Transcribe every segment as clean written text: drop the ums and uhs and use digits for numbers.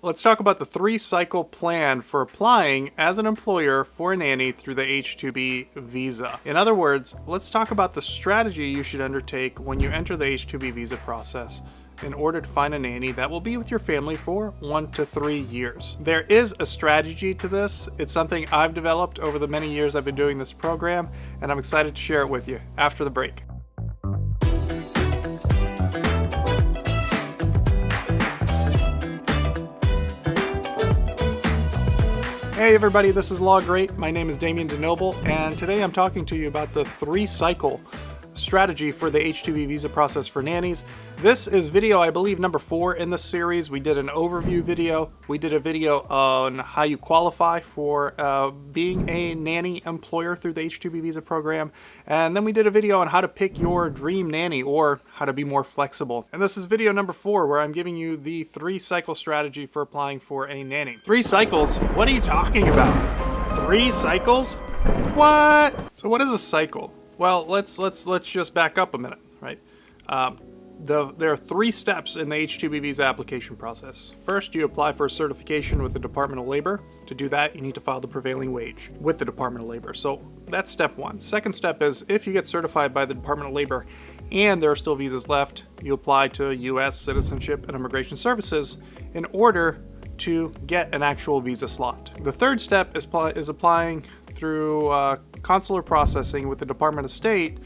Let's talk about the 3-cycle plan for applying as an employer for a nanny through the H-2B visa. In other words, let's talk about the strategy you should undertake when you enter the H-2B visa process in order to find a nanny that will be with your family for 1 to 3 years. There is a strategy to this. It's something I've developed over the many years I've been doing this program, and I'm excited to share it with you after the break. Hey everybody, this is Law Great. My name is Damjan Denoble, and today I'm talking to you about the 3-cycle strategy for the H-2B visa process for nannies. This is video, I believe, number 4 in the series. We did an overview video. We did a video on how you qualify for being a nanny employer through the H-2B visa program. And then we did a video on how to pick your dream nanny or how to be more flexible. And this is video number 4, where I'm giving you the 3-cycle strategy for applying for a nanny. 3 cycles? What are you talking about? 3 cycles? What? So what is a cycle? Well, let's just back up a minute, right? There are 3 steps in the H-2B visa application process. First, you apply for a certification with the Department of Labor. To do that, you need to file the prevailing wage with the Department of Labor. So that's step 1. Second step is if you get certified by the Department of Labor and there are still visas left, you apply to U.S. Citizenship and Immigration Services in order to get an actual visa slot. The third step is applying through consular processing with the Department of State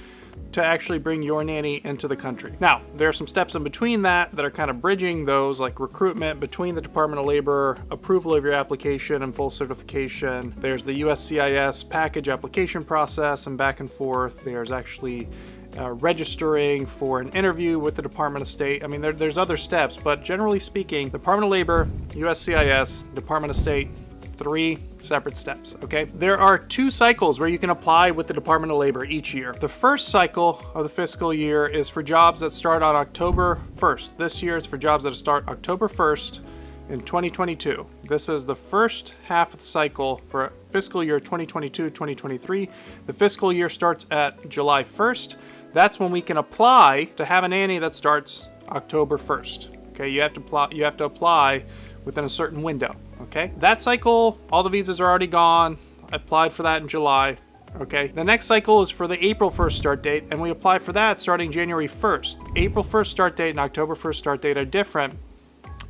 to actually bring your nanny into the country. Now, there are some steps in between that are kind of bridging those, like recruitment between the Department of Labor, approval of your application and full certification. There's the USCIS package application process and back and forth. There's actually registering for an interview with the Department of State. I mean, there's other steps, but generally speaking, Department of Labor, USCIS, Department of State, 3 separate steps, okay? There are 2 cycles where you can apply with the Department of Labor each year. The first cycle of the fiscal year is for jobs that start on October 1st. This year it's for jobs that start October 1st in 2022. This is the first half of the cycle for fiscal year 2022-2023. The fiscal year starts at July 1st. That's when we can apply to have a nanny that starts October 1st. Okay, you have to apply within a certain window. Okay, that cycle, all the visas are already gone. I applied for that in July. Okay, the next cycle is for the April 1st start date, and we apply for that starting January 1st. April 1st start date and October 1st start date are different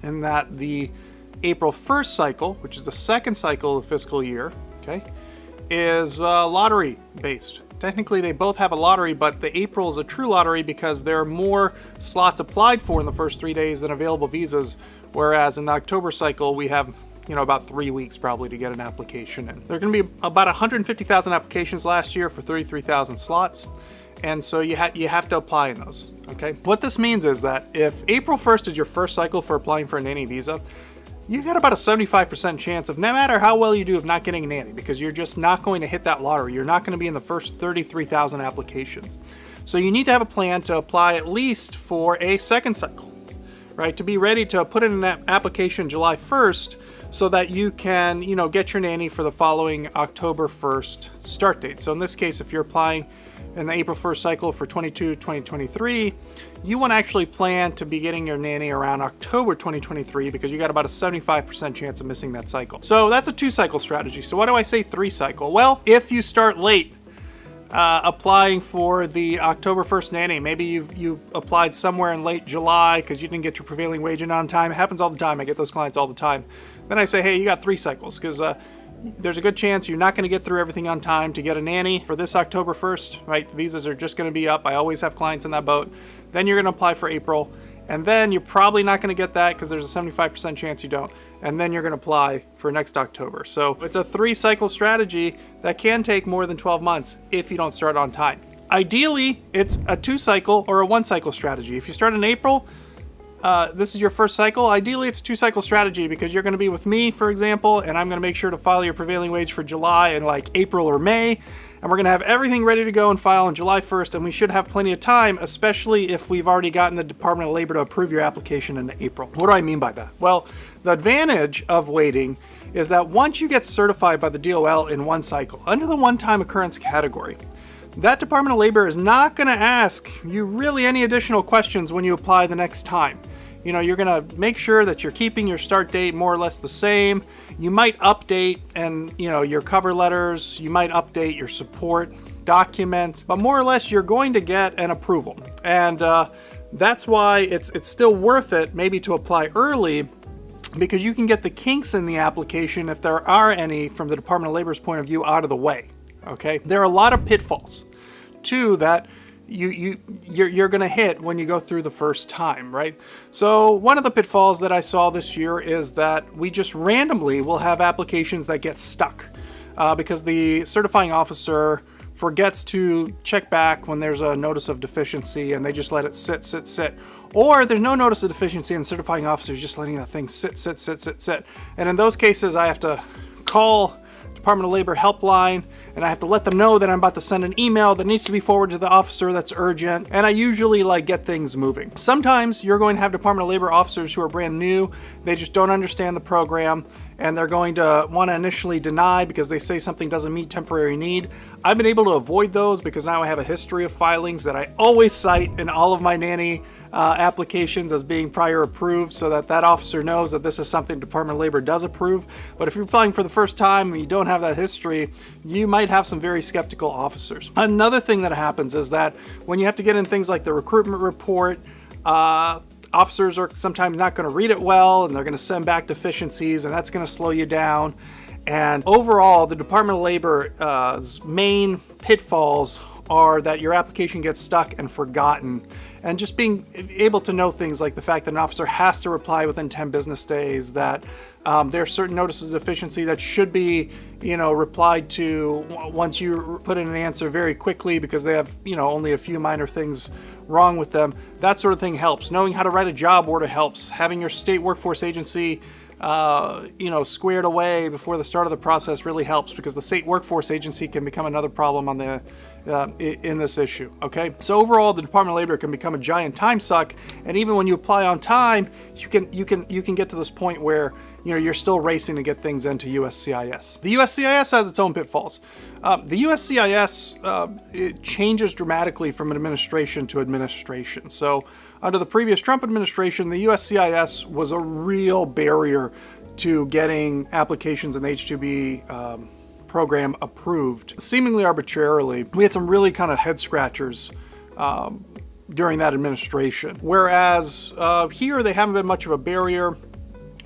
in that the April 1st cycle, which is the second cycle of the fiscal year, okay, is lottery based. Technically, they both have a lottery, but the April is a true lottery because there are more slots applied for in the first 3 days than available visas, whereas in the October cycle, we have about 3 weeks probably to get an application in. There are going to be about 150,000 applications last year for 33,000 slots, and so you have to apply in those, okay? What this means is that if April 1st is your first cycle for applying for a nanny visa, you got about a 75% chance of, no matter how well you do, of not getting a nanny, because you're just not going to hit that lottery. You're not going to be in the first 33,000 applications. So you need to have a plan to apply at least for a second cycle, right? To be ready to put in an application July 1st so that you can, get your nanny for the following October 1st start date. So in this case, if you're applying in the April 1st cycle for 2022-2023, you want to actually plan to be getting your nanny around October 2023 because you got about a 75% chance of missing that cycle. So that's a 2-cycle strategy. So why do I say 3-cycle? Well, if you start late applying for the October 1st nanny, maybe you applied somewhere in late July because you didn't get your prevailing wage in on time. It happens all the time. I get those clients all the time. Then I say, hey, you got 3 cycles because there's a good chance you're not going to get through everything on time to get a nanny for this October 1st, right? The visas are just going to be up. I always have clients in that boat. Then you're going to apply for April, and then you're probably not going to get that because there's a 75% chance you don't. And then you're going to apply for next October. So it's a 3-cycle strategy that can take more than 12 months if you don't start on time. Ideally, it's a 2-cycle or a 1-cycle strategy. If you start in April, this is your first cycle. Ideally, it's a 2-cycle strategy because you're going to be with me, for example, and I'm going to make sure to file your prevailing wage for July in like April or May. And we're going to have everything ready to go and file on July 1st, and we should have plenty of time, especially if we've already gotten the Department of Labor to approve your application in April. What do I mean by that? Well, the advantage of waiting is that once you get certified by the DOL in 1 cycle, under the one-time occurrence category, that Department of Labor is not going to ask you really any additional questions when you apply the next time. you're going to make sure that you're keeping your start date more or less the same. You might update your cover letters, you might update your support documents, but more or less you're going to get an approval. And that's why it's still worth it maybe to apply early, because you can get the kinks in the application, if there are any from the Department of Labor's point of view, out of the way. Okay, there are a lot of pitfalls too that you're going to hit when you go through the first time, right? So one of the pitfalls that I saw this year is that we just randomly will have applications that get stuck because the certifying officer forgets to check back when there's a notice of deficiency, and they just let it sit. Or there's no notice of deficiency and the certifying officer is just letting that thing sit. And in those cases, I have to call Department of Labor helpline, and I have to let them know that I'm about to send an email that needs to be forwarded to the officer that's urgent, and I usually get things moving. Sometimes you're going to have Department of Labor officers who are brand new, they just don't understand the program, and they're going to want to initially deny because they say something doesn't meet temporary need. I've been able to avoid those because now I have a history of filings that I always cite in all of my nanny applications as being prior approved, so that officer knows that this is something Department of Labor does approve. But if you're applying for the first time and you don't have that history, you might have some very skeptical officers. Another thing that happens is that when you have to get in things like the recruitment report, officers are sometimes not going to read it well, and they're going to send back deficiencies, and that's going to slow you down. And overall, the Department of Labor's main pitfalls are that your application gets stuck and forgotten, and just being able to know things like the fact that an officer has to reply within 10 business days, that there are certain notices of deficiency that should be, replied to once you put in an answer very quickly because they have, only a few minor things wrong with them. That sort of thing helps. Knowing how to write a job order helps. Having your state workforce agency squared away before the start of the process really helps, because the state workforce agency can become another problem on the in this issue. Okay, so overall, the Department of Labor can become a giant time suck, and even when you apply on time, you can get to this point where you're still racing to get things into USCIS. The USCIS has its own pitfalls. The USCIS it changes dramatically from administration to administration. So under the previous Trump administration, the USCIS was a real barrier to getting applications in the H-2B program approved, seemingly arbitrarily. We had some really kind of head scratchers during that administration. Whereas here, they haven't been much of a barrier.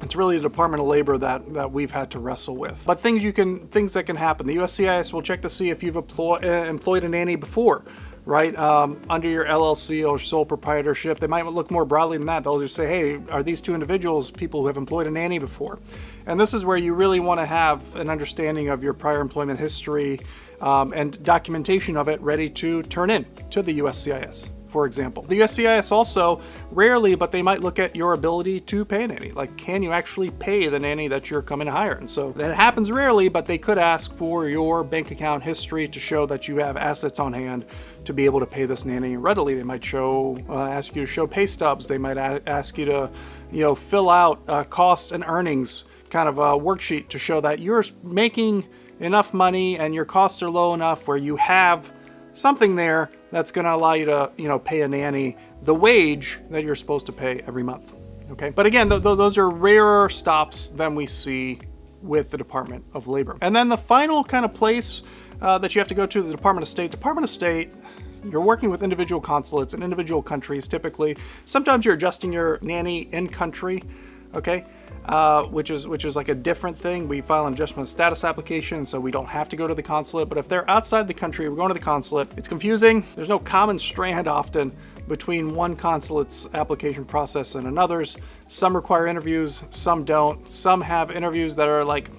It's really the Department of Labor that we've had to wrestle with. But things that can happen. The USCIS will check to see if you've employed a nanny before, right? Under your LLC or sole proprietorship. They might look more broadly than that. They'll just say, hey, are these two individuals people who have employed a nanny before? And this is where you really want to have an understanding of your prior employment history and documentation of it ready to turn in to the USCIS. For example, the USCIS also rarely, but they might look at your ability to pay a nanny. Like, can you actually pay the nanny that you're coming to hire? And so that happens rarely, but they could ask for your bank account history to show that you have assets on hand to be able to pay this nanny readily. They might ask you to show pay stubs. They might ask you to, fill out costs and earnings kind of a worksheet to show that you're making enough money and your costs are low enough where you have something there that's going to allow you to, pay a nanny the wage that you're supposed to pay every month. Okay, but again, those are rarer stops than we see with the Department of Labor. And then the final kind of place that you have to go to is the Department of State. Department of State, you're working with individual consulates in individual countries typically. Sometimes you're adjusting your nanny in country, okay? Which is like a different thing. We file an adjustment of status application, so we don't have to go to the consulate. But if they're outside the country, we're going to the consulate. It's confusing. There's no common strand often between one consulate's application process and another's. Some require interviews, some don't. Some have interviews that are like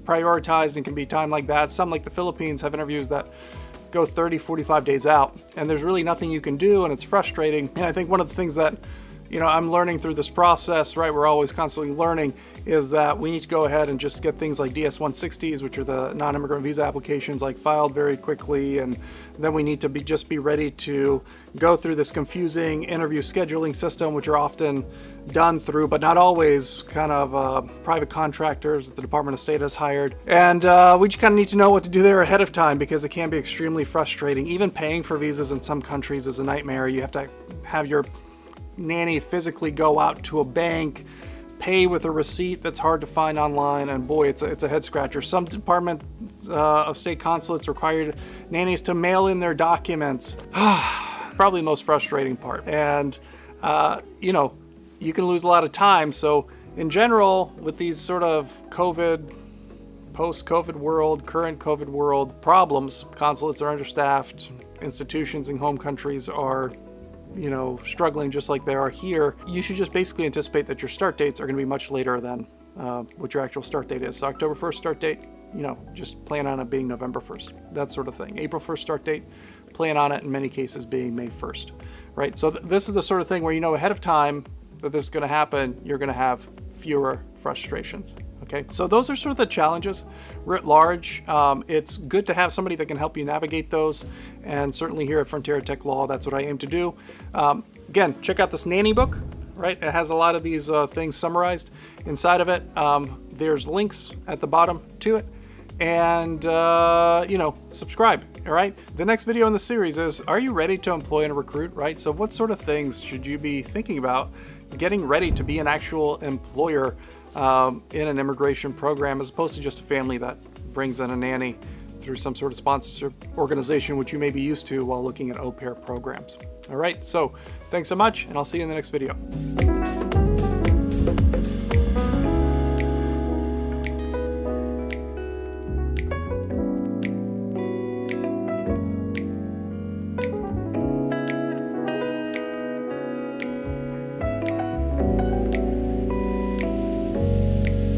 prioritized and can be timed like that. Some, like the Philippines, have interviews that go 30, 45 days out. And there's really nothing you can do, and it's frustrating. And I think one of the things that I'm learning through this process, right? We're always constantly learning, is that we need to go ahead and just get things like DS-160s, which are the non-immigrant visa applications, like filed very quickly. And then we need to just be ready to go through this confusing interview scheduling system, which are often done through, but not always, kind of private contractors that the Department of State has hired. And we just kind of need to know what to do there ahead of time, because it can be extremely frustrating. Even paying for visas in some countries is a nightmare. You have to have your nanny physically go out to a bank, pay with a receipt that's hard to find online, and boy, it's a head scratcher. Some Department of State consulates required nannies to mail in their documents. Probably the most frustrating part. And you know, you can lose a lot of time. So in general, with these sort of COVID, post-COVID world, current COVID world problems, consulates are understaffed, institutions in home countries are, you know, struggling just like they are here. You should just basically anticipate that your start dates are going to be much later than what your actual start date is. So October 1st start date, you know, just plan on it being November 1st, that sort of thing. April 1st start date, plan on it in many cases being May 1st, right? So this is the sort of thing where you know ahead of time that this is going to happen, you're going to have fewer frustrations. Okay, so those are sort of the challenges writ large. It's good to have somebody that can help you navigate those, and certainly here at Frontier Tech Law, that's what I aim to do. Again, check out this Nanny book, right? It has a lot of these things summarized inside of it. There's links at the bottom to it, and you know, subscribe. All right. The next video in the series is, are you ready to employ and recruit? Right. So what sort of things should you be thinking about getting ready to be an actual employer in an immigration program, as opposed to just a family that brings in a nanny through some sort of sponsorship organization, which you may be used to while looking at au pair programs. All right, so thanks so much, and I'll see you in the next video.